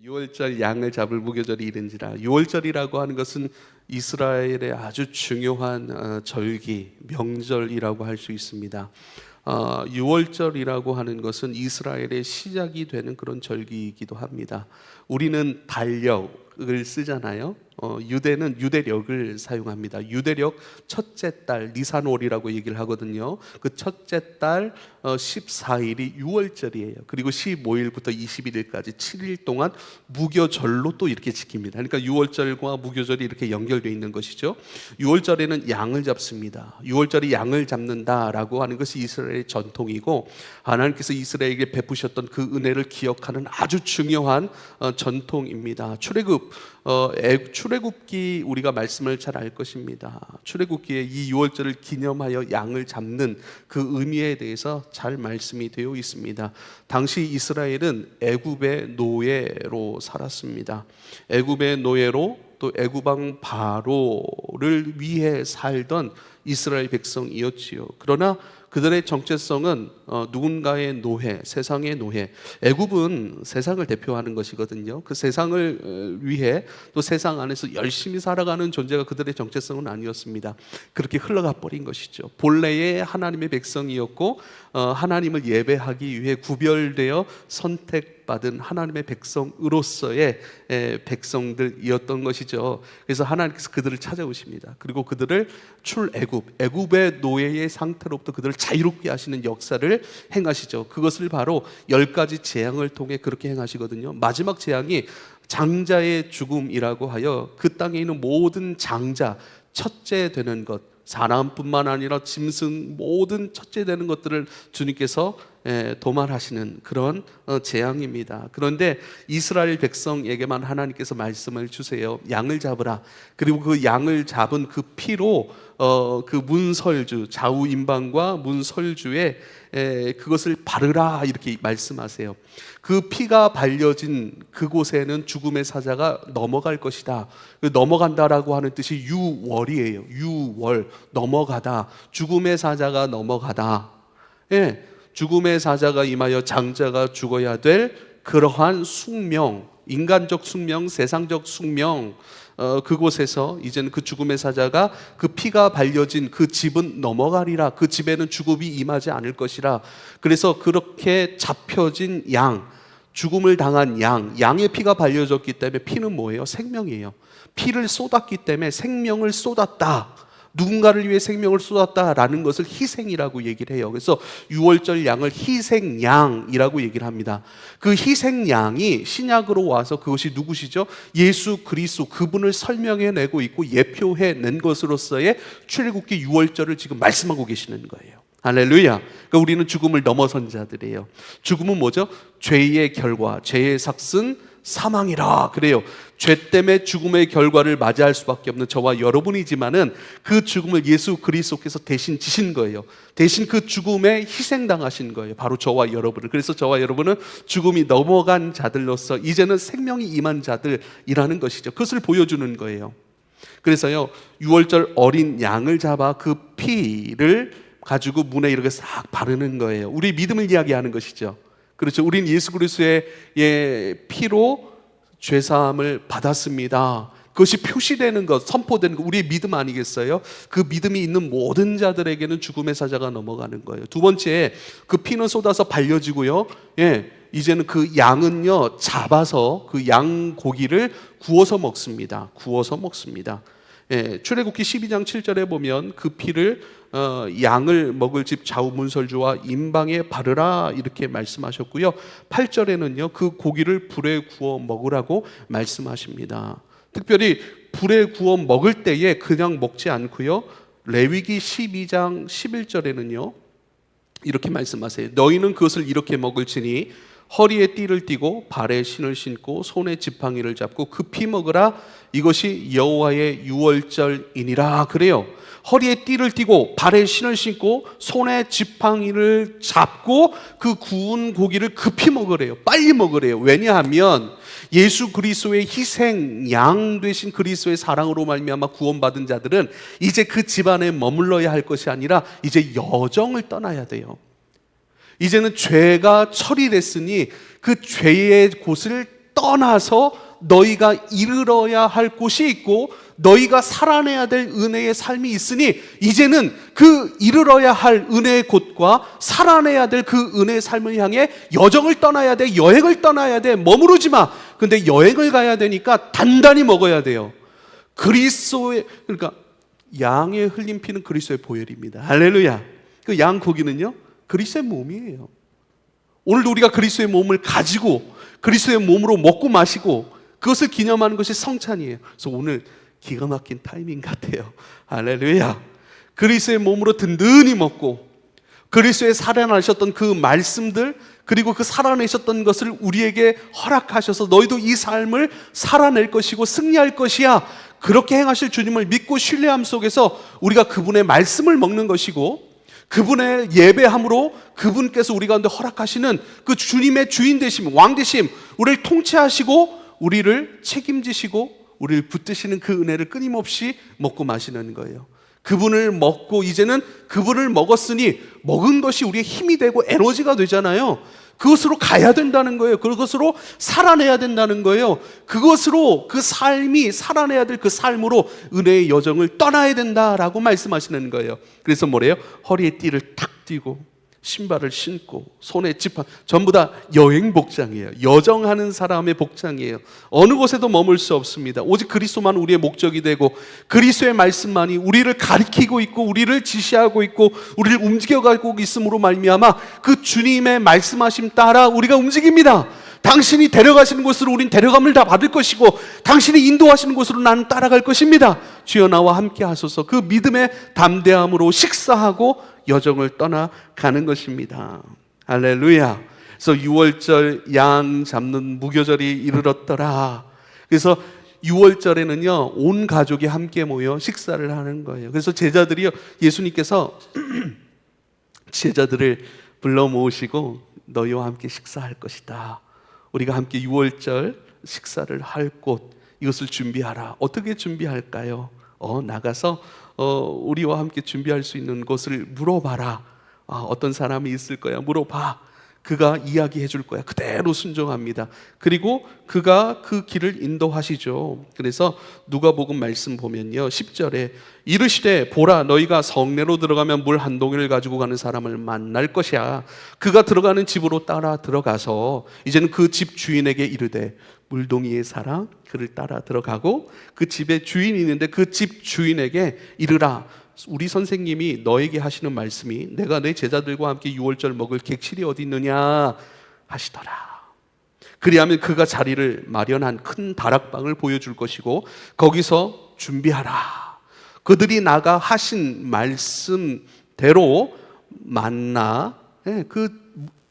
유월절 양을 잡을 무교절이 이른지라. 유월절이라고 하는 것은 이스라엘의 아주 중요한 절기, 명절이라고 할 수 있습니다. 유월절이라고 하는 것은 이스라엘의 시작이 되는 그런 절기이기도 합니다. 우리는 달력을 쓰잖아요. 유대는 유대력을 사용합니다. 유대력 첫째 달 니산월이라고 얘기를 하거든요. 그 첫째 달 14일이 유월절이에요. 그리고 15일부터 21일까지 7일 동안 무교절로 또 이렇게 지킵니다. 그러니까 유월절과 무교절이 이렇게 연결되어 있는 것이죠. 유월절에는 양을 잡습니다. 유월절이 양을 잡는다라고 하는 것이 이스라엘의 전통이고, 하나님께서 이스라엘에게 베푸셨던 그 은혜를 기억하는 아주 중요한 전통입니다. 출애굽기 우리가 말씀을 잘 알 것입니다. 출애굽기에 이 유월절을 기념하여 양을 잡는 그 의미에 대해서 잘 말씀이 되어 있습니다. 당시 이스라엘은 애굽의 노예로 살았습니다. 애굽의 노예로 또 애굽왕 바로를 위해 살던 이스라엘 백성이었지요. 그러나 그들의 정체성은 누군가의 노예, 세상의 노예. 애굽은 세상을 대표하는 것이거든요. 그 세상을 위해 또 세상 안에서 열심히 살아가는 존재가 그들의 정체성은 아니었습니다. 그렇게 흘러가 버린 것이죠. 본래의 하나님의 백성이었고 하나님을 예배하기 위해 구별되어 선택받은 하나님의 백성으로서의 백성들이었던 것이죠. 그래서 하나님께서 그들을 찾아오십니다. 그리고 그들을 애굽의 노예의 상태로부터 그들을 자유롭게 하시는 역사를 행하시죠. 그것을 바로 10가지 재앙을 통해 그렇게 행하시거든요. 마지막 재앙이 장자의 죽음이라고 하여 그 땅에 있는 모든 장자, 첫째 되는 것, 사람뿐만 아니라 짐승 모든 첫째 되는 것들을 주님께서 도말하시는 그런 재앙입니다. 그런데 이스라엘 백성에게만 하나님께서 말씀을 주세요. 양을 잡으라. 그리고 그 양을 잡은 그 피로 그 문설주, 좌우임방과 문설주에 그것을 바르라 이렇게 말씀하세요. 그 피가 발려진 그곳에는 죽음의 사자가 넘어갈 것이다. 넘어간다라고 하는 뜻이 유월이에요. 유월, 넘어가다. 죽음의 사자가 넘어가다. 죽음의 사자가 임하여 장자가 죽어야 될 그러한 숙명, 인간적 숙명, 세상적 숙명, 그곳에서 이제는 그 죽음의 사자가 그 피가 발려진 그 집은 넘어가리라. 그 집에는 죽음이 임하지 않을 것이라. 그래서 그렇게 잡혀진 양, 죽음을 당한 양의 피가 발려졌기 때문에 피는 뭐예요? 생명이에요. 피를 쏟았기 때문에 생명을 쏟았다. 누군가를 위해 생명을 쏟았다라는 것을 희생이라고 얘기를 해요. 그래서 유월절 양을 희생양이라고 얘기를 합니다. 그 희생양이 신약으로 와서 그것이 누구시죠? 예수 그리스도, 그분을 설명해내고 있고 예표해낸 것으로서의 출애굽기 유월절을 지금 말씀하고 계시는 거예요. 할렐루야. 그러니까 우리는 죽음을 넘어선 자들이에요. 죽음은 뭐죠? 죄의 결과, 죄의 삭슨 사망이라 그래요. 죄 때문에 죽음의 결과를 맞이할 수밖에 없는 저와 여러분이지만은 그 죽음을 예수 그리스도께서 대신 지신 거예요. 대신 그 죽음에 희생당하신 거예요. 바로 저와 여러분을. 그래서 저와 여러분은 죽음이 넘어간 자들로서 이제는 생명이 임한 자들이라는 것이죠. 그것을 보여주는 거예요. 그래서요, 유월절 어린 양을 잡아 그 피를 가지고 문에 이렇게 싹 바르는 거예요. 우리 믿음을 이야기하는 것이죠. 그렇죠. 우린 예수 그리스도의 피로 죄사함을 받았습니다. 그것이 표시되는 것, 선포되는 것, 우리의 믿음 아니겠어요? 그 믿음이 있는 모든 자들에게는 죽음의 사자가 넘어가는 거예요. 두 번째, 그 피는 쏟아서 발려지고요. 이제는 그 양은요, 잡아서 그 양 고기를 구워서 먹습니다. 구워서 먹습니다. 출애굽기 12장 7절에 보면 그 피를 양을 먹을 집 좌우 문설주와 임방에 바르라 이렇게 말씀하셨고요. 8절에는요, 그 고기를 불에 구워 먹으라고 말씀하십니다. 특별히 불에 구워 먹을 때에 그냥 먹지 않고요, 레위기 12장 11절에는요 이렇게 말씀하세요. 너희는 그것을 이렇게 먹을지니 허리에 띠를 띠고 발에 신을 신고 손에 지팡이를 잡고 그 피 먹으라. 이것이 여호와의 유월절이니라 그래요. 허리에 띠를 띠고 발에 신을 신고 손에 지팡이를 잡고 그 구운 고기를 급히 먹으래요. 빨리 먹으래요. 왜냐하면 예수 그리스도의 희생 양 되신 그리스도의 사랑으로 말미암아 구원받은 자들은 이제 그 집안에 머물러야 할 것이 아니라 이제 여정을 떠나야 돼요. 이제는 죄가 처리됐으니 그 죄의 곳을 떠나서 너희가 이르러야 할 곳이 있고 너희가 살아내야 될 은혜의 삶이 있으니 이제는 그 이르러야 할 은혜의 곳과 살아내야 될 그 은혜의 삶을 향해 여정을 떠나야 돼. 여행을 떠나야 돼. 머무르지 마. 근데 여행을 가야 되니까 단단히 먹어야 돼요. 그리스도의, 그러니까 양의 흘린 피는 그리스도의 보혈입니다. 할렐루야. 그 양 고기는요 그리스도의 몸이에요. 오늘도 우리가 그리스도의 몸을 가지고 그리스도의 몸으로 먹고 마시고 그것을 기념하는 것이 성찬이에요. 그래서 오늘 기가 막힌 타이밍 같아요. 할렐루야. 그리스도의 몸으로 든든히 먹고 그리스도의 살아나셨던 그 말씀들 그리고 그 살아내셨던 것을 우리에게 허락하셔서 너희도 이 삶을 살아낼 것이고 승리할 것이야. 그렇게 행하실 주님을 믿고 신뢰함 속에서 우리가 그분의 말씀을 먹는 것이고 그분의 예배함으로 그분께서 우리 가운데 허락하시는 그 주님의 주인 되심, 왕 되심, 우리를 통치하시고 우리를 책임지시고 우리를 붙드시는 그 은혜를 끊임없이 먹고 마시는 거예요. 그분을 먹고 이제는 그분을 먹었으니 먹은 것이 우리의 힘이 되고 에너지가 되잖아요. 그것으로 가야 된다는 거예요. 그것으로 살아내야 된다는 거예요. 그것으로 그 삶이 살아내야 될 그 삶으로 은혜의 여정을 떠나야 된다라고 말씀하시는 거예요. 그래서 뭐래요? 허리에 띠를 탁 띠고 신발을 신고 손에 지팡, 전부 다 여행 복장이에요. 여정하는 사람의 복장이에요. 어느 곳에도 머물 수 없습니다. 오직 그리스도만 우리의 목적이 되고 그리스도의 말씀만이 우리를 가리키고 있고 우리를 지시하고 있고 우리를 움직여가고 있음으로 말미암아 그 주님의 말씀하심 따라 우리가 움직입니다. 당신이 데려가시는 곳으로 우린 데려감을 다 받을 것이고 당신이 인도하시는 곳으로 나는 따라갈 것입니다. 주여 나와 함께 하소서. 그 믿음의 담대함으로 식사하고 여정을 떠나가는 것입니다. 할렐루야. 그래서 6월절 양 잡는 무교절이 이르렀더라. 그래서 6월절에는요 온 가족이 함께 모여 식사를 하는 거예요. 그래서 제자들이요, 예수님께서 제자들을 불러 모으시고 너희와 함께 식사할 것이다. 우리가 함께 6월절 식사를 할 곳, 이것을 준비하라. 어떻게 준비할까요? 나가서 우리와 함께 준비할 수 있는 곳을 물어봐라. 어떤 사람이 있을 거야. 물어봐. 그가 이야기해 줄 거야. 그대로 순종합니다. 그리고 그가 그 길을 인도하시죠. 그래서 누가복음 말씀 보면요 10절에 이르시되 보라 너희가 성내로 들어가면 물 한 동이를 가지고 가는 사람을 만날 것이야. 그가 들어가는 집으로 따라 들어가서 이제는 그 집 주인에게 이르되 물동이의 사람 그를 따라 들어가고 그 집에 주인이 있는데 그 집 주인에게 이르라. 우리 선생님이 너에게 하시는 말씀이 내가 내 제자들과 함께 6월절 먹을 객실이 어디 있느냐 하시더라. 그리하면 그가 자리를 마련한 큰 다락방을 보여줄 것이고 거기서 준비하라. 그들이 나가 하신 말씀대로 만나 그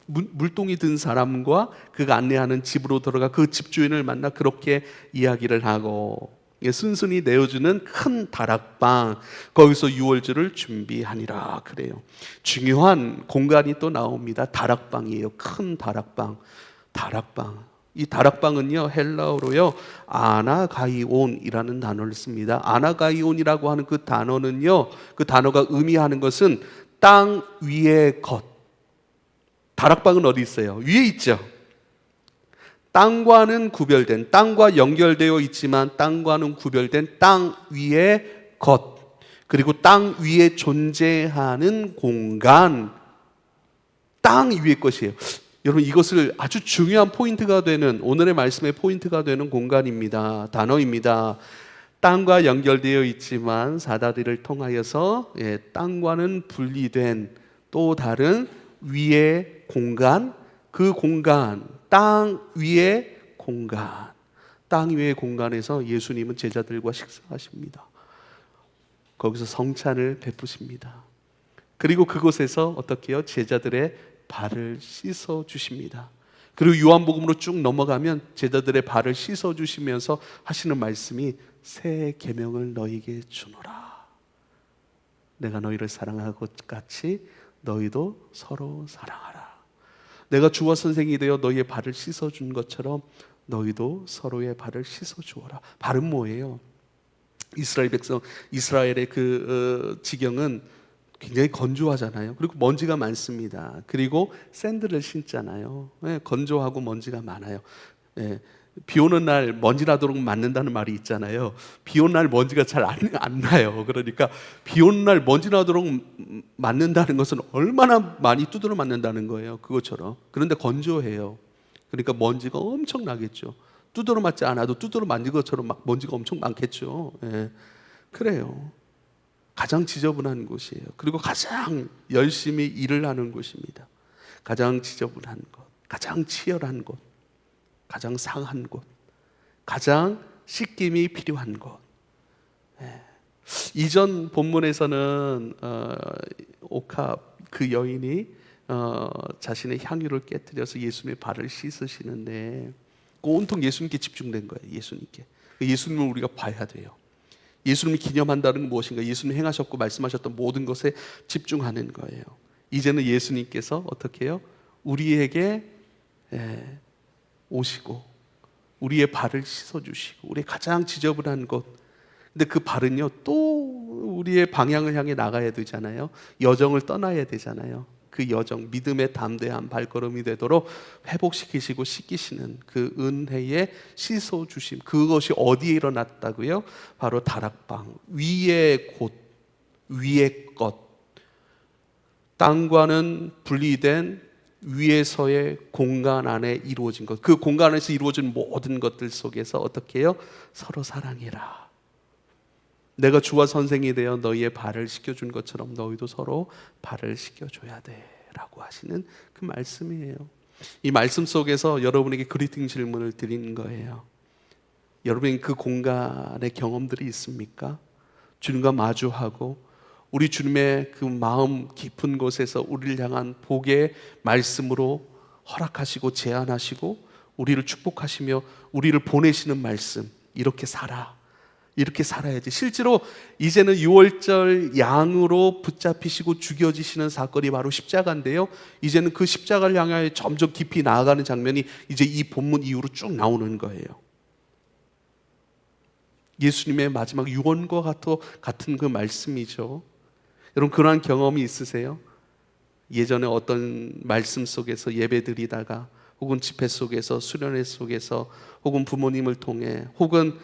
물동이 든 사람과 그가 안내하는 집으로 들어가 그 집주인을 만나 그렇게 이야기를 하고 순순히 내어주는 큰 다락방, 거기서 6월절을 준비하니라 그래요. 중요한 공간이 또 나옵니다. 다락방이에요. 큰 다락방. 이 다락방은요 헬라어로요 아나가이온이라는 단어를 씁니다. 아나가이온이라고 하는 그 단어는요, 그 단어가 의미하는 것은 땅 위의 것. 다락방은 어디 있어요? 위에 있죠. 땅과는 구별된, 땅과 연결되어 있지만 땅과는 구별된 땅 위의 것, 그리고 땅 위에 존재하는 공간, 땅 위의 것이에요. 여러분 이것을 아주 중요한 포인트가 되는, 오늘의 말씀의 포인트가 되는 공간입니다. 단어입니다. 땅과 연결되어 있지만 사다리를 통하여서 땅과는 분리된 또 다른 위의 공간, 그 공간, 땅 위의 공간, 땅 위의 공간에서 예수님은 제자들과 식사하십니다. 거기서 성찬을 베푸십니다. 그리고 그곳에서 어떻게 해요? 제자들의 발을 씻어 주십니다. 그리고 요한복음으로 쭉 넘어가면 제자들의 발을 씻어 주시면서 하시는 말씀이 새 계명을 너희에게 주노라. 내가 너희를 사랑한 것 같이 너희도 서로 사랑하라. 내가 주와 선생이 되어 너희의 발을 씻어준 것처럼 너희도 서로의 발을 씻어주어라. 발은 뭐예요? 이스라엘 백성, 이스라엘의 그 지경은 굉장히 건조하잖아요. 그리고 먼지가 많습니다. 그리고 샌들을 신잖아요. 건조하고 먼지가 많아요. 비 오는 날 먼지 나도록 맞는다는 말이 있잖아요. 비 오는 날 먼지가 잘 안 나요. 그러니까 비 오는 날 먼지 나도록 맞는다는 것은 얼마나 많이 두드려 맞는다는 거예요. 그것처럼. 그런데 건조해요. 그러니까 먼지가 엄청 나겠죠. 두드려 맞지 않아도 두드려 맞는 것처럼 막 먼지가 엄청 많겠죠. 예. 그래요. 가장 지저분한 곳이에요. 그리고 가장 열심히 일을 하는 곳입니다. 가장 지저분한 곳, 가장 치열한 곳, 가장 상한 곳, 가장 씻김이 필요한 곳. 예. 이전 본문에서는 오캅 그 여인이 자신의 향유를 깨뜨려서 예수님의 발을 씻으시는데 온통 예수님께 집중된 거예요. 예수님께. 예수님을 우리가 봐야 돼요. 예수님이 기념한다는 건 무엇인가? 예수님 행하셨고 말씀하셨던 모든 것에 집중하는 거예요. 이제는 예수님께서 어떻게 해요? 우리에게 오시고 우리의 발을 씻어주시고 우리의 가장 지저분한 곳. 근데 그 발은요 또 우리의 방향을 향해 나가야 되잖아요. 여정을 떠나야 되잖아요. 그 여정, 믿음의 담대한 발걸음이 되도록 회복시키시고 씻기시는 그 은혜의 씻어주심, 그것이 어디에 일어났다고요? 바로 다락방, 위의 곳, 위의 것, 땅과는 분리된 위에서의 공간 안에 이루어진 것, 그 공간에서 이루어진 모든 것들 속에서 어떻게 해요? 서로 사랑해라. 내가 주와 선생이 되어 너희의 발을 씻겨준 것처럼 너희도 서로 발을 씻겨줘야 돼 라고 하시는 그 말씀이에요. 이 말씀 속에서 여러분에게 그리팅 질문을 드리는 거예요. 여러분 그 공간의 경험들이 있습니까? 주님과 마주하고 우리 주님의 그 마음 깊은 곳에서 우리를 향한 복의 말씀으로 허락하시고 제안하시고 우리를 축복하시며 우리를 보내시는 말씀, 이렇게 살아, 이렇게 살아야지. 실제로 이제는 유월절 양으로 붙잡히시고 죽여지시는 사건이 바로 십자가인데요, 이제는 그 십자가를 향하여 점점 깊이 나아가는 장면이 이제 이 본문 이후로 쭉 나오는 거예요. 예수님의 마지막 유언과 같은 그 말씀이죠. 여러분 그러한 경험이 있으세요? 예전에 어떤 말씀 속에서 예배드리다가 혹은 집회 속에서, 수련회 속에서, 혹은 부모님을 통해, 혹은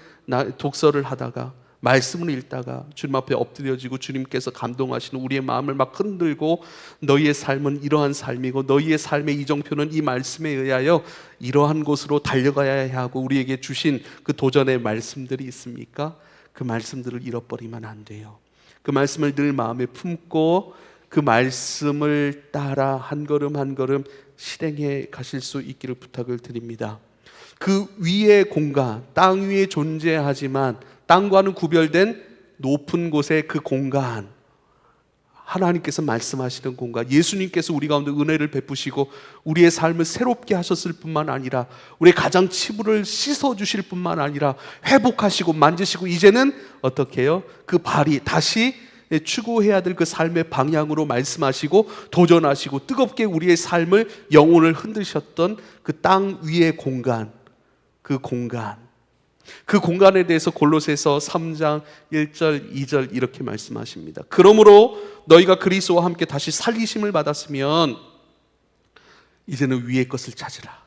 독서를 하다가, 말씀을 읽다가 주님 앞에 엎드려지고 주님께서 감동하시는 우리의 마음을 막 흔들고 너희의 삶은 이러한 삶이고 너희의 삶의 이정표는 이 말씀에 의하여 이러한 곳으로 달려가야 하고 우리에게 주신 그 도전의 말씀들이 있습니까? 그 말씀들을 잃어버리면 안 돼요. 그 말씀을 늘 마음에 품고 그 말씀을 따라 한 걸음 한 걸음 실행해 가실 수 있기를 부탁을 드립니다. 그 위의 공간, 땅 위에 존재하지만 땅과는 구별된 높은 곳의 그 공간, 하나님께서 말씀하시는 공간, 예수님께서 우리 가운데 은혜를 베푸시고 우리의 삶을 새롭게 하셨을 뿐만 아니라 우리의 가장 치부를 씻어주실 뿐만 아니라 회복하시고 만지시고 이제는 어떻게 해요? 그 발이 다시 추구해야 될 그 삶의 방향으로 말씀하시고 도전하시고 뜨겁게 우리의 삶을, 영혼을 흔드셨던 그 땅 위의 공간, 그 공간에 대해서 골로새서 3장 1절 2절 이렇게 말씀하십니다. 그러므로 너희가 그리스도와 함께 다시 살리심을 받았으면 이제는 위의 것을 찾으라.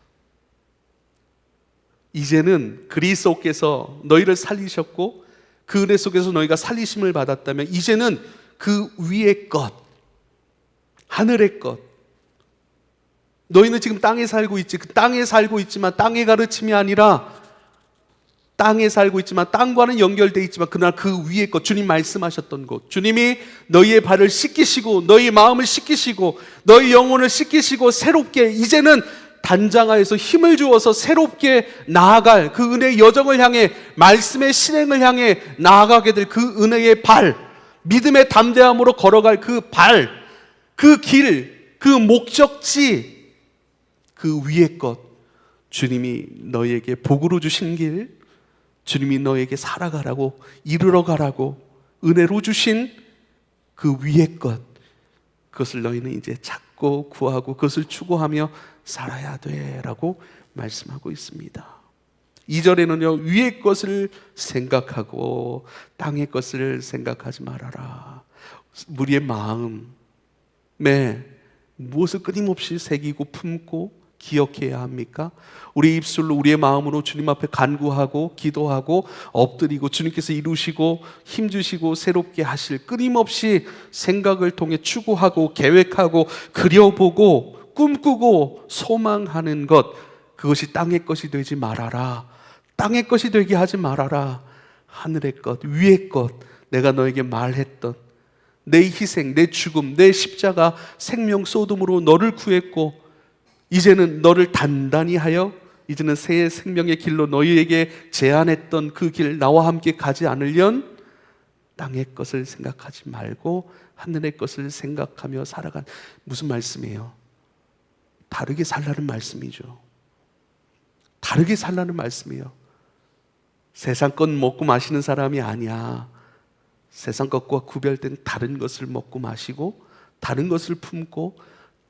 이제는 그리스도께서 너희를 살리셨고 그 은혜 속에서 너희가 살리심을 받았다면 이제는 그 위의 것, 하늘의 것, 너희는 지금 땅에 살고 있지, 그 땅에 살고 있지만 땅의 가르침이 아니라 땅에 살고 있지만 땅과는 연결되어 있지만 그러나 그 위의 것, 주님 말씀하셨던 곳, 주님이 너희의 발을 씻기시고 너희 마음을 씻기시고 너희 영혼을 씻기시고 새롭게 이제는 단장하여서 힘을 주어서 새롭게 나아갈 그 은혜의 여정을 향해, 말씀의 실행을 향해 나아가게 될 그 은혜의 발, 믿음의 담대함으로 걸어갈 그 발, 그 길, 그 목적지, 그 위의 것, 주님이 너희에게 복으로 주신 길, 주님이 너에게 살아가라고, 이르러 가라고 은혜로 주신 그 위의 것, 그것을 너희는 이제 찾고 구하고 그것을 추구하며 살아야 돼라고 말씀하고 있습니다. 2절에는요, 위의 것을 생각하고 땅의 것을 생각하지 말아라. 우리의 마음에 무엇을 끊임없이 새기고 품고 기억해야 합니까? 우리 입술로 우리의 마음으로 주님 앞에 간구하고 기도하고 엎드리고 주님께서 이루시고 힘주시고 새롭게 하실 끊임없이 생각을 통해 추구하고 계획하고 그려보고 꿈꾸고 소망하는 것, 그것이 땅의 것이 되지 말아라. 땅의 것이 되게 하지 말아라. 하늘의 것, 위의 것, 내가 너에게 말했던 내 희생, 내 죽음, 내 십자가 생명 쏟음으로 너를 구했고 이제는 너를 단단히 하여 이제는 새 생명의 길로 너희에게 제안했던 그 길 나와 함께 가지 않으련 땅의 것을 생각하지 말고 하늘의 것을 생각하며 살아간. 무슨 말씀이에요? 다르게 살라는 말씀이죠. 다르게 살라는 말씀이에요. 세상 것 먹고 마시는 사람이 아니야. 세상 것과 구별된 다른 것을 먹고 마시고 다른 것을 품고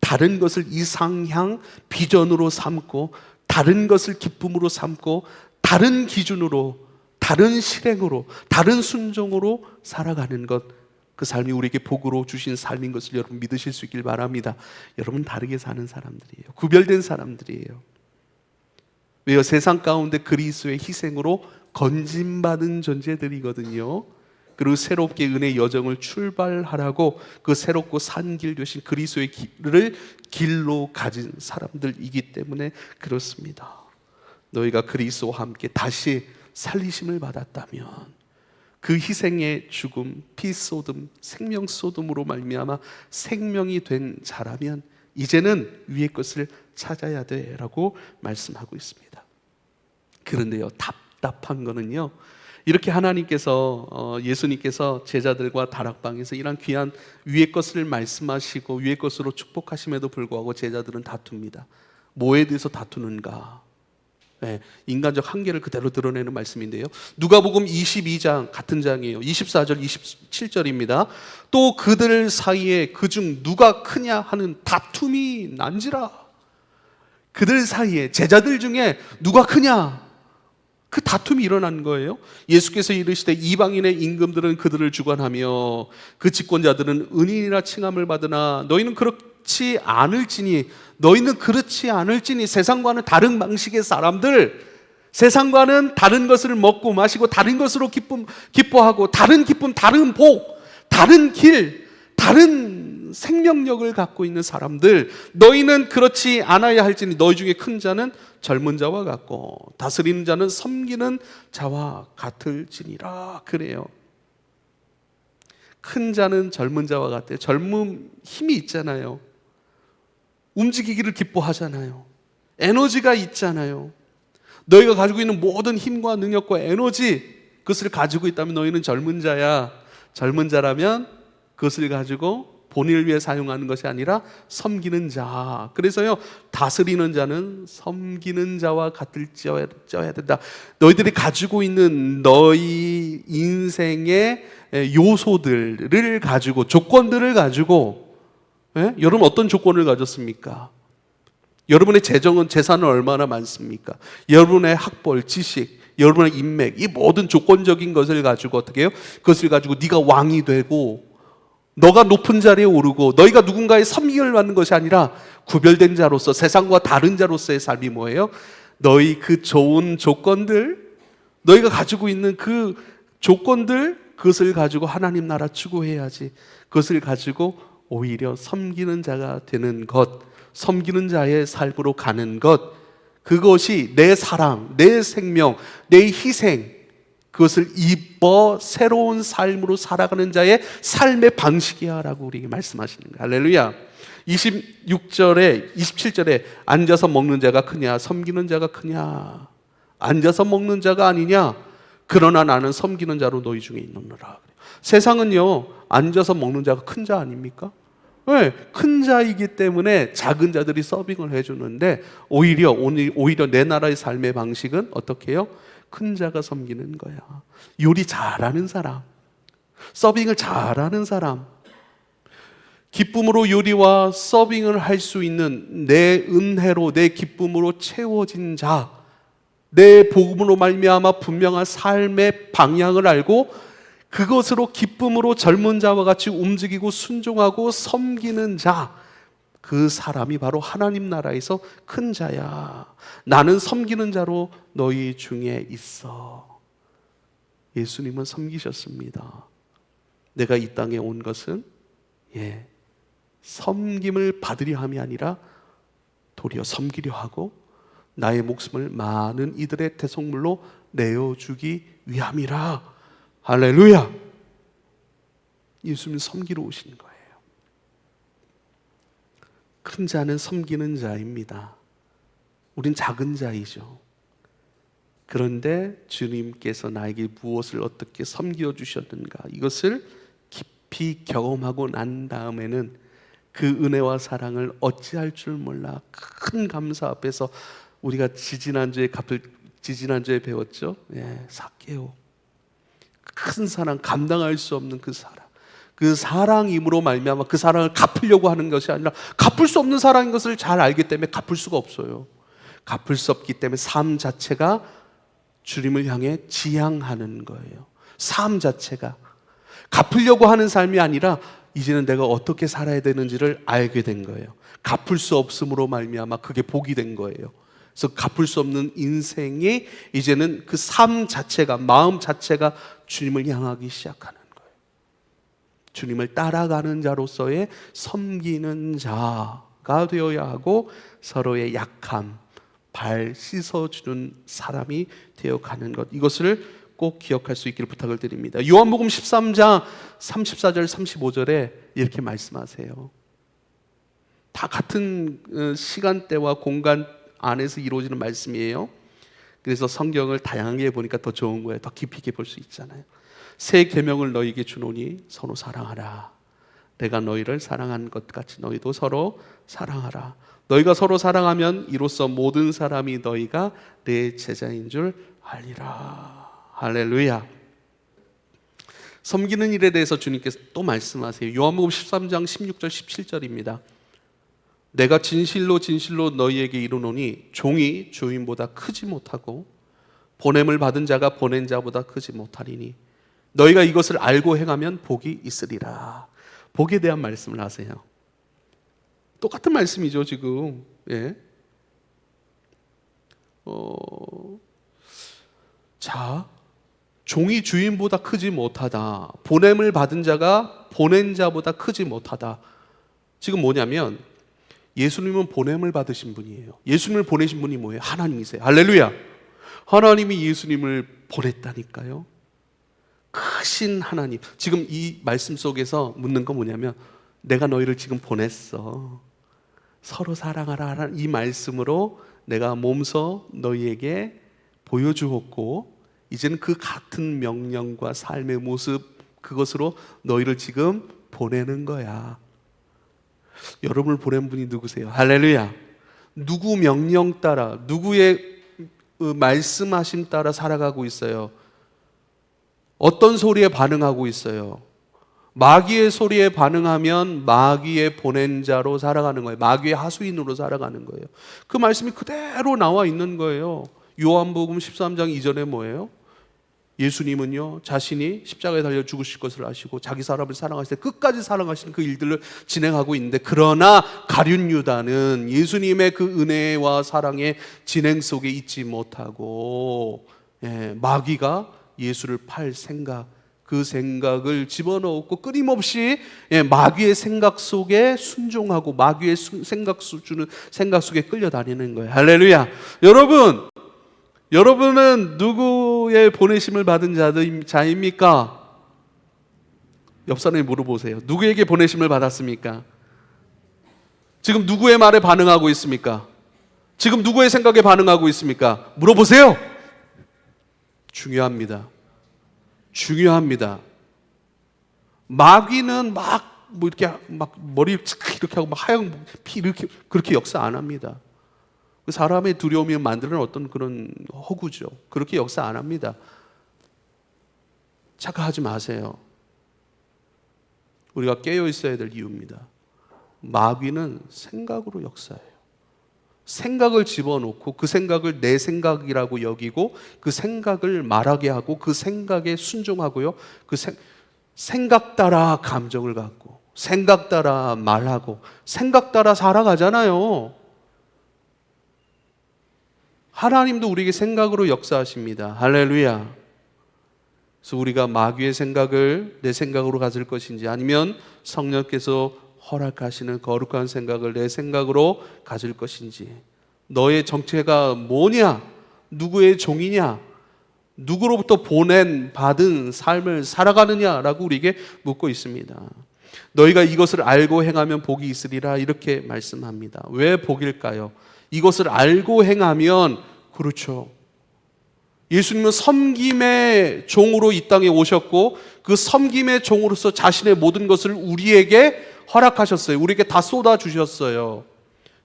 다른 것을 이상향 비전으로 삼고 다른 것을 기쁨으로 삼고 다른 기준으로 다른 실행으로 다른 순종으로 살아가는 것, 그 삶이 우리에게 복으로 주신 삶인 것을 여러분 믿으실 수 있길 바랍니다. 여러분 다르게 사는 사람들이에요. 구별된 사람들이에요. 왜요? 세상 가운데 그리스도의 희생으로 건진받은 존재들이거든요. 그리고 새롭게 은혜의 여정을 출발하라고 그 새롭고 산 길 되신 그리스도의 길을 길로 가진 사람들이기 때문에 그렇습니다. 너희가 그리스도와 함께 다시 살리심을 받았다면 그 희생의 죽음, 피 쏟음, 생명 쏟음으로 말미암아 생명이 된 자라면 이제는 위의 것을 찾아야 돼라고 말씀하고 있습니다. 그런데요, 답답한 거는요, 이렇게 하나님께서 예수님께서 제자들과 다락방에서 이런 귀한 위의 것을 말씀하시고 위의 것으로 축복하심에도 불구하고 제자들은 다툽니다. 뭐에 대해서 다투는가? 네, 인간적 한계를 그대로 드러내는 말씀인데요, 누가복음 22장 같은 장이에요. 24절 27절입니다. 또 그들 사이에 그중 누가 크냐 하는 다툼이 난지라. 그들 사이에, 제자들 중에 누가 크냐, 그 다툼이 일어난 거예요. 예수께서 이르시되 이방인의 임금들은 그들을 주관하며 그 집권자들은 은인이라 칭함을 받으나 너희는 그렇지 않을지니, 너희는 그렇지 않을지니. 세상과는 다른 방식의 사람들, 세상과는 다른 것을 먹고 마시고 다른 것으로 기뻐하고 다른 기쁨, 다른 복, 다른 길, 다른 생명력을 갖고 있는 사람들, 너희는 그렇지 않아야 할지니 너희 중에 큰 자는 젊은 자와 같고 다스리는 자는 섬기는 자와 같을지니라. 그래요. 큰 자는 젊은 자와 같아요. 젊음, 힘이 있잖아요. 움직이기를 기뻐하잖아요. 에너지가 있잖아요. 너희가 가지고 있는 모든 힘과 능력과 에너지, 그것을 가지고 있다면 너희는 젊은 자야. 젊은 자라면 그것을 가지고 본인을 위해 사용하는 것이 아니라 섬기는 자. 그래서요, 다스리는 자는 섬기는 자와 같을지어야 된다. 너희들이 가지고 있는 너희 인생의 요소들을 가지고, 조건들을 가지고, 여러분 어떤 조건을 가졌습니까? 여러분의 재산은 얼마나 많습니까? 여러분의 학벌, 지식, 여러분의 인맥, 이 모든 조건적인 것을 가지고 어떻게 해요? 그것을 가지고 네가 왕이 되고 너가 높은 자리에 오르고 너희가 누군가의 섬김을 받는 것이 아니라 구별된 자로서, 세상과 다른 자로서의 삶이 뭐예요? 너희 그 좋은 조건들, 너희가 가지고 있는 그 조건들, 그것을 가지고 하나님 나라 추구해야지. 그것을 가지고 오히려 섬기는 자가 되는 것, 섬기는 자의 삶으로 가는 것, 그것이 내 사랑, 내 생명, 내 희생, 그것을 입어 새로운 삶으로 살아가는 자의 삶의 방식이야 라고 우리에게 말씀하시는 거예요. 할렐루야. 26절에 27절에 앉아서 먹는 자가 크냐 섬기는 자가 크냐. 앉아서 먹는 자가 아니냐, 그러나 나는 섬기는 자로 너희 중에 있느니라. 세상은요, 앉아서 먹는 자가 큰 자 아닙니까? 네, 큰 자이기 때문에 작은 자들이 서빙을 해주는데 오히려 내 나라의 삶의 방식은 어떻게 해요? 큰 자가 섬기는 거야. 요리 잘하는 사람, 서빙을 잘하는 사람, 기쁨으로 요리와 서빙을 할 수 있는 내 은혜로, 내 기쁨으로 채워진 자, 내 복음으로 말미암아 분명한 삶의 방향을 알고 그것으로 기쁨으로 젊은 자와 같이 움직이고 순종하고 섬기는 자, 그 사람이 바로 하나님 나라에서 큰 자야. 나는 섬기는 자로 너희 중에 있어. 예수님은 섬기셨습니다. 내가 이 땅에 온 것은 섬김을 받으려 함이 아니라 도리어 섬기려 하고 나의 목숨을 많은 이들의 대속물로 내어주기 위함이라. 할렐루야. 예수님은 섬기러 오신 거예요. 큰 자는 섬기는 자입니다. 우린 작은 자이죠. 그런데 주님께서 나에게 무엇을 어떻게 섬겨 주셨는가, 이것을 깊이 경험하고 난 다음에는 그 은혜와 사랑을 어찌할 줄 몰라 큰 감사 앞에서 우리가 지지난주에 배웠죠. 삭개오. 큰 사랑, 감당할 수 없는 그 사랑. 그 사랑임으로 말미암아 그 사랑을 갚으려고 하는 것이 아니라 갚을 수 없는 사랑인 것을 잘 알기 때문에 갚을 수가 없어요. 갚을 수 없기 때문에 삶 자체가 주님을 향해 지향하는 거예요. 삶 자체가 갚으려고 하는 삶이 아니라 이제는 내가 어떻게 살아야 되는지를 알게 된 거예요. 갚을 수 없음으로 말미암아 그게 복이 된 거예요. 그래서 갚을 수 없는 인생이 이제는 그 삶 자체가, 마음 자체가 주님을 향하기 시작하는 거예요. 주님을 따라가는 자로서의 섬기는 자가 되어야 하고 서로의 약함, 발 씻어주는 사람이 되어가는 것, 이것을 꼭 기억할 수 있기를 부탁을 드립니다. 요한복음 13장 34절 35절에 이렇게 말씀하세요. 다 같은 시간대와 공간 안에서 이루어지는 말씀이에요. 그래서 성경을 다양하게 보니까 더 좋은 거예요. 더 깊이 있게 볼 수 있잖아요. 새 계명을 너희에게 주노니 서로 사랑하라. 내가 너희를 사랑한 것 같이 너희도 서로 사랑하라. 너희가 서로 사랑하면 이로써 모든 사람이 너희가 내 제자인 줄 알리라. 할렐루야. 섬기는 일에 대해서 주님께서 또 말씀하세요. 요한복음 13장 16절 17절입니다. 내가 진실로 진실로 너희에게 이르노니 종이 주인보다 크지 못하고 보냄을 받은 자가 보낸 자보다 크지 못하리니 너희가 이것을 알고 행하면 복이 있으리라. 복에 대한 말씀을 하세요. 똑같은 말씀이죠 지금. 자, 종이 주인보다 크지 못하다. 보냄을 받은 자가 보낸 자보다 크지 못하다. 지금 뭐냐면 예수님은 보냄을 받으신 분이에요. 예수님을 보내신 분이 뭐예요? 하나님이세요. 할렐루야. 하나님이 예수님을 보냈다니까요. 크신 하나님. 지금 이 말씀 속에서 묻는 건 뭐냐면 내가 너희를 지금 보냈어. 서로 사랑하라 이 말씀으로 내가 몸소 너희에게 보여주었고 이제는 그 같은 명령과 삶의 모습, 그것으로 너희를 지금 보내는 거야. 여러분을 보낸 분이 누구세요? 할렐루야. 누구 명령 따라, 누구의 말씀하심 따라 살아가고 있어요? 어떤 소리에 반응하고 있어요? 마귀의 소리에 반응하면 마귀의 보낸 자로 살아가는 거예요. 마귀의 하수인으로 살아가는 거예요. 그 말씀이 그대로 나와 있는 거예요. 요한복음 13장 이전에 뭐예요? 예수님은요 자신이 십자가에 달려 죽으실 것을 아시고 자기 사람을 사랑하실 때 끝까지 사랑하시는 그 일들을 진행하고 있는데, 그러나 가룟 유다는 예수님의 그 은혜와 사랑의 진행 속에 있지 못하고 마귀가 예수를 팔 생각, 그 생각을 집어넣고 끊임없이 마귀의 생각 속에 순종하고 마귀의 주는 생각 속에 끌려다니는 거예요. 할렐루야. 여러분은 누구의 보내심을 받은 자입니까? 옆 사람이 물어보세요. 누구에게 보내심을 받았습니까? 지금 누구의 말에 반응하고 있습니까? 지금 누구의 생각에 반응하고 있습니까? 물어보세요. 중요합니다. 마귀는 이렇게 머리 이렇게 하고 하얀 피 이렇게 그렇게 역사 안 합니다. 사람의 두려움이 만드는 어떤 그런 허구죠. 그렇게 역사 안 합니다. 착각하지 마세요. 우리가 깨어 있어야 될 이유입니다. 마귀는 생각으로 역사해요. 생각을 집어넣고 그 생각을 내 생각이라고 여기고 그 생각을 말하게 하고 그 생각에 순종하고요. 그 생각 따라 감정을 갖고 생각 따라 말하고 생각 따라 살아가잖아요. 하나님도 우리에게 생각으로 역사하십니다. 할렐루야. 그래서 우리가 마귀의 생각을 내 생각으로 가질 것인지, 아니면 성령께서 허락하시는 거룩한 생각을 내 생각으로 가질 것인지, 너의 정체가 뭐냐, 누구의 종이냐, 누구로부터 받은 삶을 살아가느냐라고 우리에게 묻고 있습니다. 너희가 이것을 알고 행하면 복이 있으리라, 이렇게 말씀합니다. 왜 복일까요? 이것을 알고 행하면, 그렇죠, 예수님은 섬김의 종으로 이 땅에 오셨고 그 섬김의 종으로서 자신의 모든 것을 우리에게 허락하셨어요. 우리에게 다 쏟아주셨어요.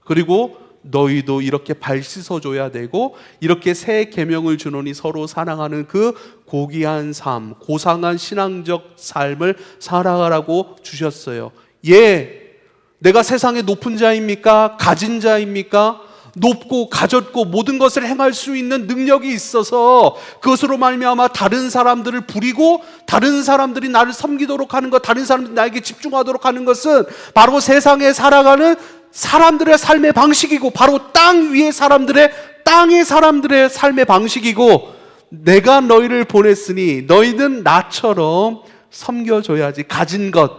그리고 너희도 이렇게 발 씻어줘야 되고, 이렇게 새 계명을 주노니 서로 사랑하는 그 고귀한 삶, 고상한 신앙적 삶을 살아가라고 주셨어요. 내가 세상에 높은 자입니까? 가진 자입니까? 높고 가졌고 모든 것을 행할 수 있는 능력이 있어서 그것으로 말미암아 다른 사람들을 부리고 다른 사람들이 나를 섬기도록 하는 것, 다른 사람들이 나에게 집중하도록 하는 것은 바로 세상에 살아가는 사람들의 삶의 방식이고, 바로 땅의 사람들의 삶의 방식이고, 내가 너희를 보냈으니 너희는 나처럼 섬겨줘야지. 가진 것,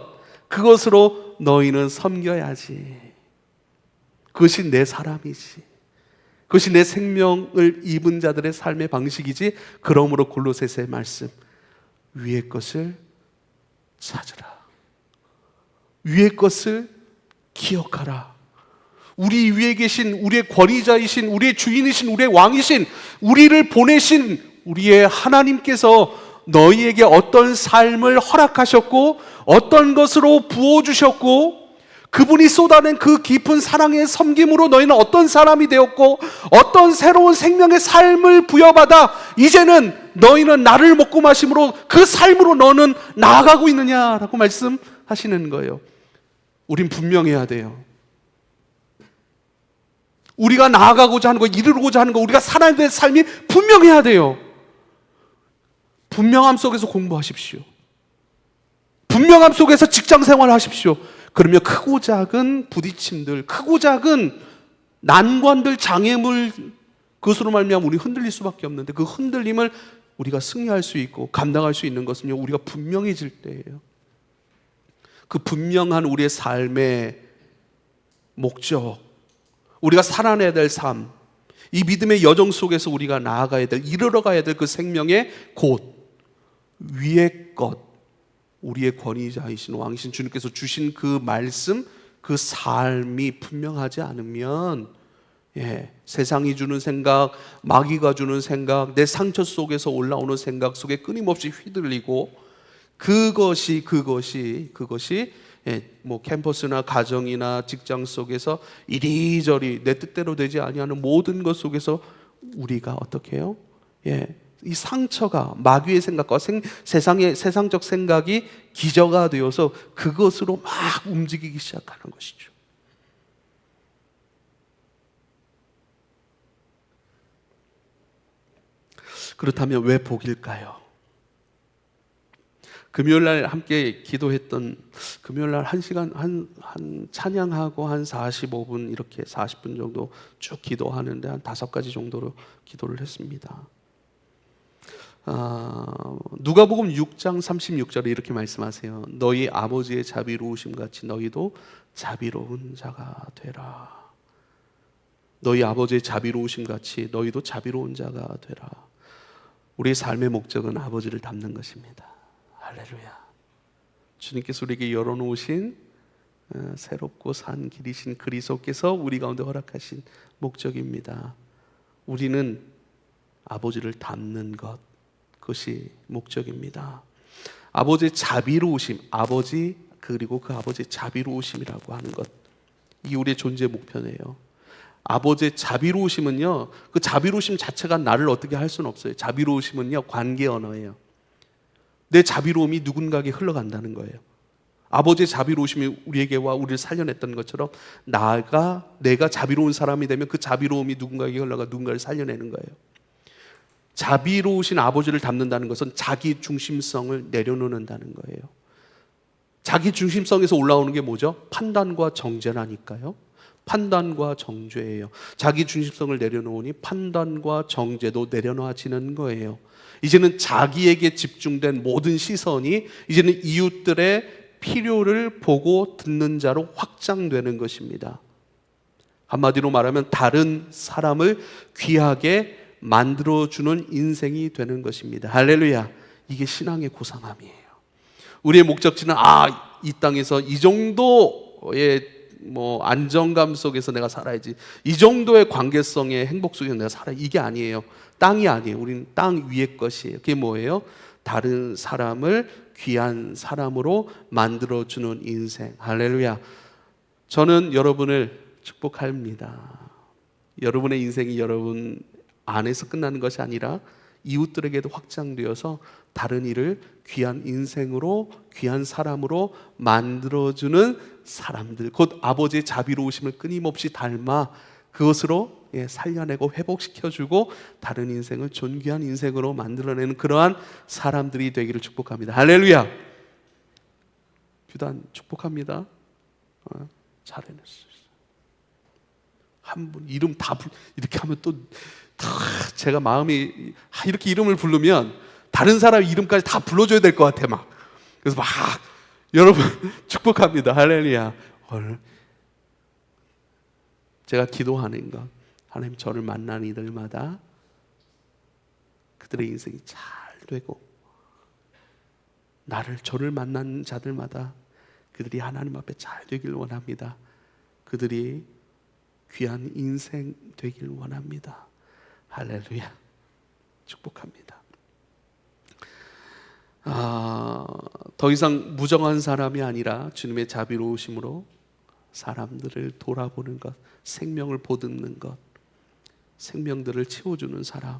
그것으로 너희는 섬겨야지. 그것이 내 사람이지. 그것이 내 생명을 입은 자들의 삶의 방식이지. 그러므로 골로새서의 말씀, 위의 것을 찾으라, 위의 것을 기억하라. 우리 위에 계신 우리의 권위자이신, 우리의 주인이신, 우리의 왕이신, 우리를 보내신 우리의 하나님께서 너희에게 어떤 삶을 허락하셨고 어떤 것으로 부어주셨고, 그분이 쏟아낸 그 깊은 사랑의 섬김으로 너희는 어떤 사람이 되었고 어떤 새로운 생명의 삶을 부여받아 이제는 너희는 나를 먹고 마심으로 그 삶으로 너는 나아가고 있느냐라고 말씀하시는 거예요. 우린 분명해야 돼요. 우리가 나아가고자 하는 거, 이루고자 하는 거, 우리가 살아야 될 삶이 분명해야 돼요. 분명함 속에서 공부하십시오. 분명함 속에서 직장 생활하십시오. 그러면 크고 작은 부딪힘들, 크고 작은 난관들, 장애물, 그것으로 말미암아 우리 흔들릴 수밖에 없는데, 그 흔들림을 우리가 승리할 수 있고 감당할 수 있는 것은요, 우리가 분명해질 때예요. 그 분명한 우리의 삶의 목적, 우리가 살아내야 될 삶, 이 믿음의 여정 속에서 우리가 나아가야 될, 이르러 가야 될 그 생명의 곳, 위의 것, 우리의 권위자이신 왕이신 주님께서 주신 그 말씀, 그 삶이 분명하지 않으면, 세상이 주는 생각, 마귀가 주는 생각, 내 상처 속에서 올라오는 생각 속에 끊임없이 휘둘리고, 그것이 캠퍼스나 가정이나 직장 속에서 이리저리 내 뜻대로 되지 아니하는 모든 것 속에서 우리가 어떻게 해요? 이 상처가 마귀의 생각과 세상적 생각이 기저가 되어서 그것으로 막 움직이기 시작하는 것이죠. 그렇다면 왜 복일까요? 금요일날 함께 기도했던, 금요일날 1시간 한 찬양하고 한 45분, 이렇게 40분 정도 쭉 기도하는데 한 5가지 정도로 기도를 했습니다. 누가복음 6장 36절에 이렇게 말씀하세요. 너희 아버지의 자비로우심 같이 너희도 자비로운 자가 되라. 너희 아버지의 자비로우심 같이 너희도 자비로운 자가 되라. 우리의 삶의 목적은 아버지를 닮는 것입니다. 할렐루야. 주님께서 우리에게 열어놓으신 새롭고 산 길이신 그리스도께서 우리 가운데 허락하신 목적입니다. 우리는 아버지를 닮는 것, 그것이 목적입니다. 아버지의 자비로우심, 아버지 그리고 그 아버지의 자비로우심이라고 하는 것, 이 우리의 존재 목표네요. 아버지의 자비로우심은요, 그 자비로우심 자체가 나를 어떻게 할 수는 없어요. 자비로우심은요, 관계 언어예요. 내 자비로움이 누군가에게 흘러간다는 거예요. 아버지의 자비로우심이 우리에게와 우리를 살려냈던 것처럼 내가 자비로운 사람이 되면 그 자비로움이 누군가에게 흘러가 누군가를 살려내는 거예요. 자비로우신 아버지를 닮는다는 것은 자기 중심성을 내려놓는다는 거예요. 자기 중심성에서 올라오는 게 뭐죠? 판단과 정죄라니까요. 판단과 정죄예요. 자기 중심성을 내려놓으니 판단과 정죄도 내려놔지는 거예요. 이제는 자기에게 집중된 모든 시선이 이제는 이웃들의 필요를 보고 듣는 자로 확장되는 것입니다. 한마디로 말하면 다른 사람을 귀하게 만들어주는 인생이 되는 것입니다. 할렐루야. 이게 신앙의 고상함이에요. 우리의 목적지는 이 땅에서 이 정도의 안정감 속에서 내가 살아야지, 이 정도의 관계성의 행복 속에서 내가 살아야, 이게 아니에요. 땅이 아니에요. 우리는 땅 위의 것이에요. 그게 뭐예요? 다른 사람을 귀한 사람으로 만들어주는 인생. 할렐루야. 저는 여러분을 축복합니다. 여러분의 인생이 여러분 안에서 끝나는 것이 아니라 이웃들에게도 확장되어서 다른 이를 귀한 인생으로, 귀한 사람으로 만들어주는 사람들, 곧 아버지의 자비로우심을 끊임없이 닮아 그것으로 살려내고 회복시켜주고 다른 인생을 존귀한 인생으로 만들어내는 그러한 사람들이 되기를 축복합니다. 할렐루야. 규단 축복합니다. 잘 해냈어요. 한 분 이름 다 이렇게 하면 또 제가 마음이 이렇게 이름을 부르면 다른 사람 이름까지 다 불러줘야 될 것 같아 막. 그래서 막 여러분 축복합니다. 할렐루야. 제가 기도하는 것, 하나님 저를 만난 이들마다 그들의 인생이 잘 되고 저를 만난 자들마다 그들이 하나님 앞에 잘 되길 원합니다. 그들이 귀한 인생 되길 원합니다. 할렐루야. 축복합니다. 더 이상 무정한 사람이 아니라 주님의 자비로우심으로 사람들을 돌아보는 것, 생명을 보듬는 것, 생명들을 채워주는 사람,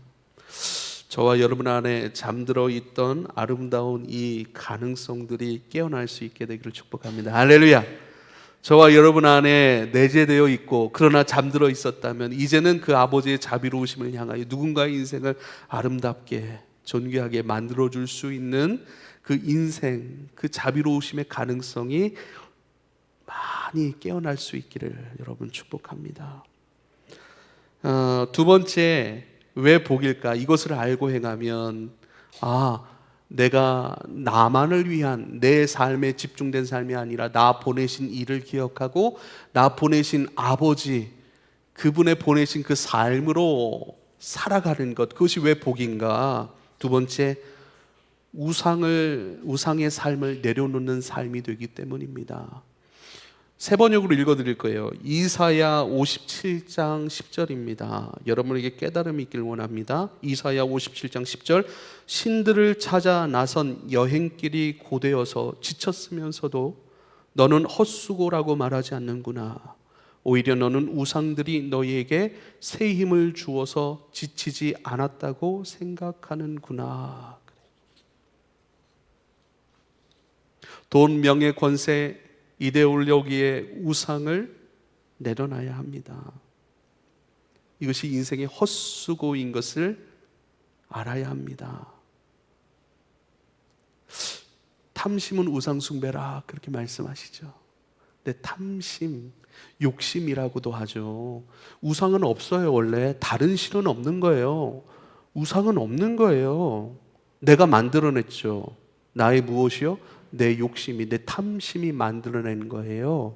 저와 여러분 안에 잠들어 있던 아름다운 이 가능성들이 깨어날 수 있게 되기를 축복합니다. 할렐루야. 저와 여러분 안에 내재되어 있고 그러나 잠들어 있었다면 이제는 그 아버지의 자비로우심을 향하여 누군가의 인생을 아름답게 존귀하게 만들어줄 수 있는 그 인생, 그 자비로우심의 가능성이 많이 깨어날 수 있기를 여러분 축복합니다. 두 번째, 왜 복일까? 이것을 알고 행하면 내가 나만을 위한 내 삶에 집중된 삶이 아니라 나 보내신 이를 기억하고 나 보내신 아버지, 그분의 보내신 그 삶으로 살아가는 것, 그것이 왜 복인가? 두 번째, 우상의 삶을 내려놓는 삶이 되기 때문입니다. 세 번역으로 읽어드릴 거예요. 이사야 57장 10절입니다. 여러분에게 깨달음이 있길 원합니다. 이사야 57장 10절. 신들을 찾아 나선 여행길이 고되어서 지쳤으면서도 너는 헛수고라고 말하지 않는구나. 오히려 너는 우상들이 너희에게 새 힘을 주어서 지치지 않았다고 생각하는구나. 돈, 명예, 권세, 이데올로기의 우상을 내려놔야 합니다. 이것이 인생의 헛수고인 것을 알아야 합니다. 탐심은 우상숭배라 그렇게 말씀하시죠. 근데 탐심, 욕심이라고도 하죠. 우상은 없어요. 원래 다른 신은 없는 거예요. 우상은 없는 거예요. 내가 만들어냈죠. 나의 무엇이요? 내 욕심이, 내 탐심이 만들어낸 거예요.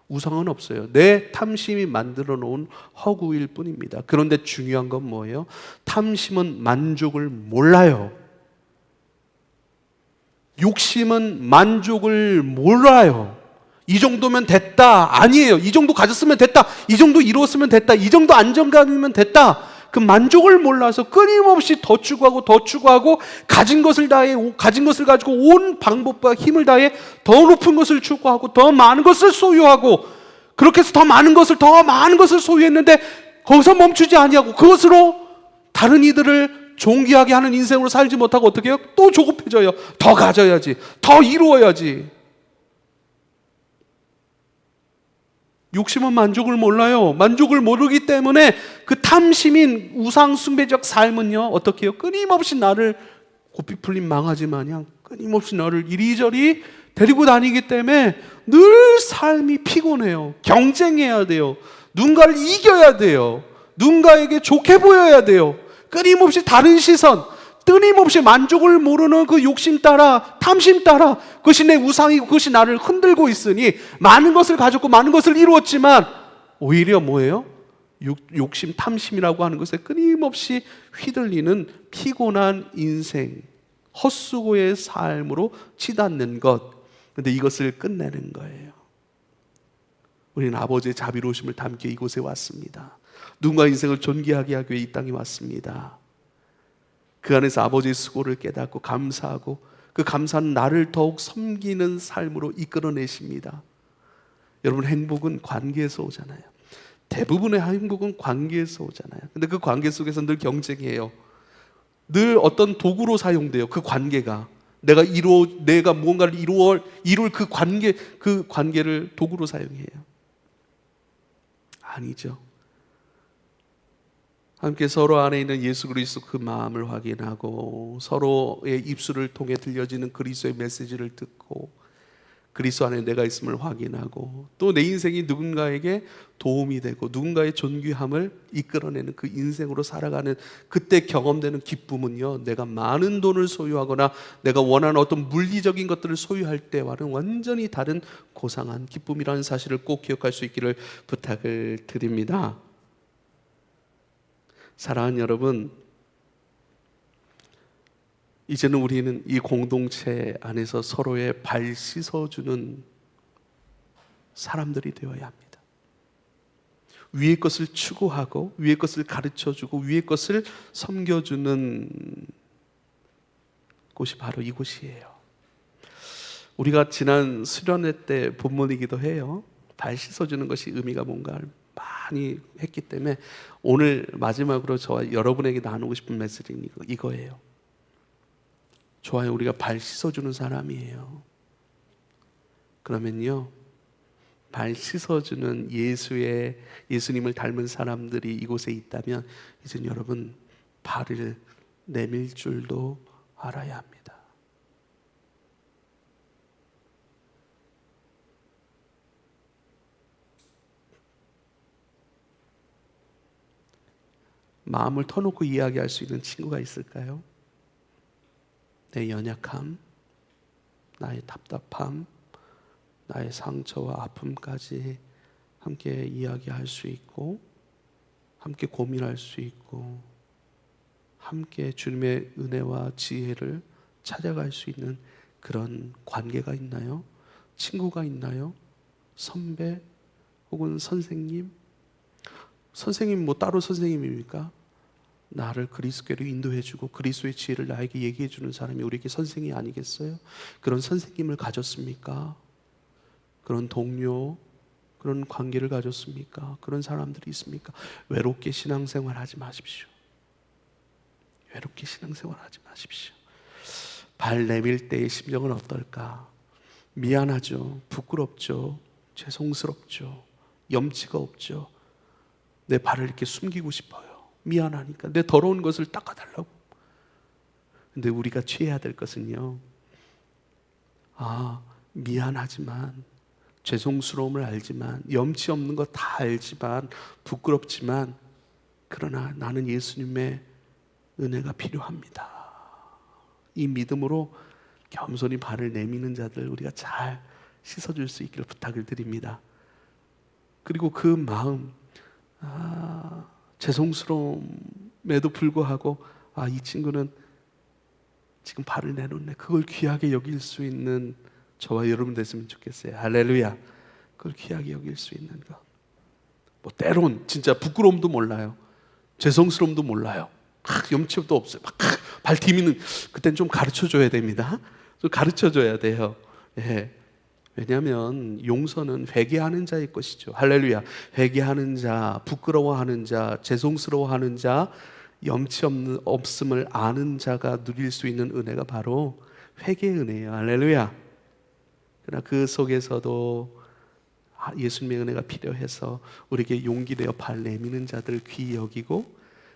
우상은 없어요. 내 탐심이 만들어 놓은 허구일 뿐입니다. 그런데 중요한 건 뭐예요? 탐심은 만족을 몰라요. 욕심은 만족을 몰라요. 이 정도면 됐다. 아니에요. 이 정도 가졌으면 됐다. 이 정도 이루었으면 됐다. 이 정도 안정감이면 됐다. 그 만족을 몰라서 끊임없이 더 추구하고 가진 것을 가지고 온 방법과 힘을 다해 더 높은 것을 추구하고 더 많은 것을 소유하고 그렇게 해서 더 많은 것을 소유했는데 거기서 멈추지 아니하고 그것으로 다른 이들을 존귀하게 하는 인생으로 살지 못하고 어떻게 해요? 또 조급해져요. 더 가져야지. 더 이루어야지. 욕심은 만족을 몰라요. 만족을 모르기 때문에 그 탐심인 우상숭배적 삶은요, 어떻게 해요? 끊임없이 나를 고삐 풀린 망아지 마냥 끊임없이 너를 이리저리 데리고 다니기 때문에 늘 삶이 피곤해요. 경쟁해야 돼요. 누군가를 이겨야 돼요. 누군가에게 좋게 보여야 돼요. 끊임없이 다른 시선, 끊임없이 만족을 모르는 그 욕심 따라, 탐심 따라, 그것이 내 우상이고 그것이 나를 흔들고 있으니 많은 것을 가졌고 많은 것을 이루었지만 오히려 뭐예요? 욕심, 탐심이라고 하는 것에 끊임없이 휘둘리는 피곤한 인생, 헛수고의 삶으로 치닫는 것. 근데 이것을 끝내는 거예요. 우리는 아버지의 자비로우심을 담겨 이곳에 왔습니다. 누군가 인생을 존귀하게 하기 위해 이 땅에 왔습니다. 그 안에서 아버지의 수고를 깨닫고 감사하고 그 감사는 나를 더욱 섬기는 삶으로 이끌어내십니다. 여러분, 행복은 관계에서 오잖아요. 대부분의 행복은 관계에서 오잖아요. 근데 그 관계 속에서 늘 경쟁이에요. 늘 어떤 도구로 사용돼요. 그 관계가 내가 무언가를 이룰 그 관계를 도구로 사용해요. 아니죠. 함께 서로 안에 있는 예수 그리스도 그 마음을 확인하고 서로의 입술을 통해 들려지는 그리스도의 메시지를 듣고 그리스도 안에 내가 있음을 확인하고 또 내 인생이 누군가에게 도움이 되고 누군가의 존귀함을 이끌어내는 그 인생으로 살아가는 그때 경험되는 기쁨은요, 내가 많은 돈을 소유하거나 내가 원하는 어떤 물리적인 것들을 소유할 때와는 완전히 다른 고상한 기쁨이라는 사실을 꼭 기억할 수 있기를 부탁을 드립니다. 사랑하는 여러분, 이제는 우리는 이 공동체 안에서 서로의 발 씻어주는 사람들이 되어야 합니다. 위의 것을 추구하고 위의 것을 가르쳐주고 위의 것을 섬겨주는 곳이 바로 이곳이에요. 우리가 지난 수련회 때 본문이기도 해요. 발 씻어주는 것이 의미가 뭔가를 많이 했기 때문에 오늘 마지막으로 저와 여러분에게 나누고 싶은 메시지는 이거예요. 좋아요. 우리가 발 씻어주는 사람이에요. 그러면요, 발 씻어주는 예수님을 닮은 사람들이 이곳에 있다면 이제 여러분 발을 내밀 줄도 알아야 합니다. 마음을 터놓고 이야기할 수 있는 친구가 있을까요? 내 연약함, 나의 답답함, 나의 상처와 아픔까지 함께 이야기할 수 있고 함께 고민할 수 있고 함께 주님의 은혜와 지혜를 찾아갈 수 있는 그런 관계가 있나요? 친구가 있나요? 선배 혹은 선생님? 선생님 뭐 따로 선생님입니까? 나를 그리스도께로 인도해주고 그리스도의 지혜를 나에게 얘기해주는 사람이 우리에게 선생이 아니겠어요? 그런 선생님을 가졌습니까? 그런 동료, 그런 관계를 가졌습니까? 그런 사람들이 있습니까? 외롭게 신앙생활 하지 마십시오. 외롭게 신앙생활 하지 마십시오. 발 내밀 때의 심정은 어떨까? 미안하죠. 부끄럽죠. 죄송스럽죠. 염치가 없죠. 내 발을 이렇게 숨기고 싶어요. 미안하니까 내 더러운 것을 닦아달라고. 근데 우리가 취해야 될 것은요, 미안하지만 죄송스러움을 알지만 염치 없는 거 다 알지만 부끄럽지만 그러나 나는 예수님의 은혜가 필요합니다. 이 믿음으로 겸손히 발을 내미는 자들 우리가 잘 씻어줄 수 있기를 부탁을 드립니다. 그리고 그 마음, 죄송스러움에도 불구하고 이 친구는 지금 발을 내놓네, 그걸 귀하게 여길 수 있는 저와 여러분 됐으면 좋겠어요. 할렐루야. 그걸 귀하게 여길 수 있는 것. 뭐 때론 진짜 부끄러움도 몰라요. 죄송스러움도 몰라요. 염치도 없어요. 발 디미는 그땐 좀 가르쳐줘야 됩니다. 좀 가르쳐줘야 돼요. 예. 왜냐하면 용서는 회개하는 자의 것이죠. 할렐루야. 회개하는 자, 부끄러워하는 자, 죄송스러워하는 자, 염치 없음을 아는 자가 누릴 수 있는 은혜가 바로 회개의 은혜예요. 할렐루야. 그러나 그 속에서도 예수님의 은혜가 필요해서 우리에게 용기 내어 발 내미는 자들 귀히 여기고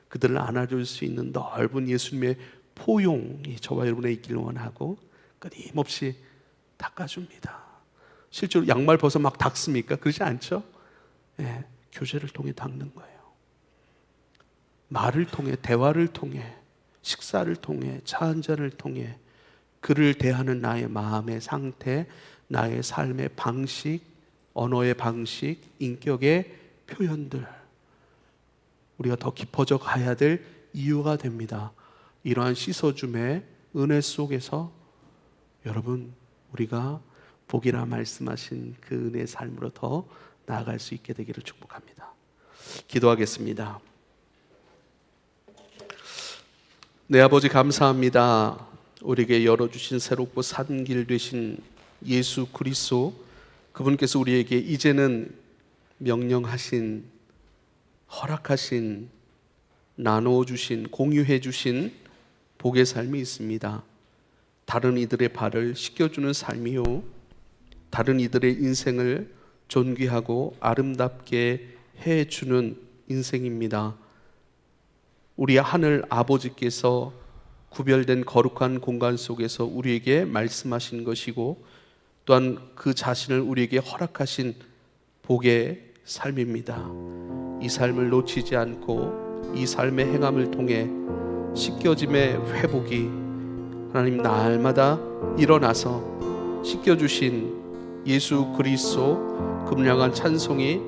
그들을 안아줄 수 있는 넓은 예수님의 포용이 저와 여러분의 있기를 원하고 끊임없이 닦아줍니다. 실제로 양말 벗어 막 닦습니까? 그러지 않죠? 예, 교제를 통해 닦는 거예요. 말을 통해, 대화를 통해, 식사를 통해, 차 한잔을 통해 그를 대하는 나의 마음의 상태, 나의 삶의 방식, 언어의 방식, 인격의 표현들, 우리가 더 깊어져 가야 될 이유가 됩니다. 이러한 씻어줌의 은혜 속에서 여러분, 우리가 복이라 말씀하신 그 은혜의 삶으로 더 나아갈 수 있게 되기를 축복합니다. 기도하겠습니다. 내 아버지 감사합니다. 우리에게 열어주신 새롭고 산 길 되신 예수 그리스도, 그분께서 우리에게 이제는 명령하신, 허락하신, 나누어주신, 공유해주신 복의 삶이 있습니다. 다른 이들의 발을 씻겨주는 삶이요, 다른 이들의 인생을 존귀하고 아름답게 해주는 인생입니다. 우리 하늘 아버지께서 구별된 거룩한 공간 속에서 우리에게 말씀하신 것이고, 또한 그 자신을 우리에게 허락하신 복의 삶입니다. 이 삶을 놓치지 않고 이 삶의 행함을 통해 씻겨짐의 회복이 하나님 날마다 일어나서 씻겨주신 예수 그리스도 금량한 찬송이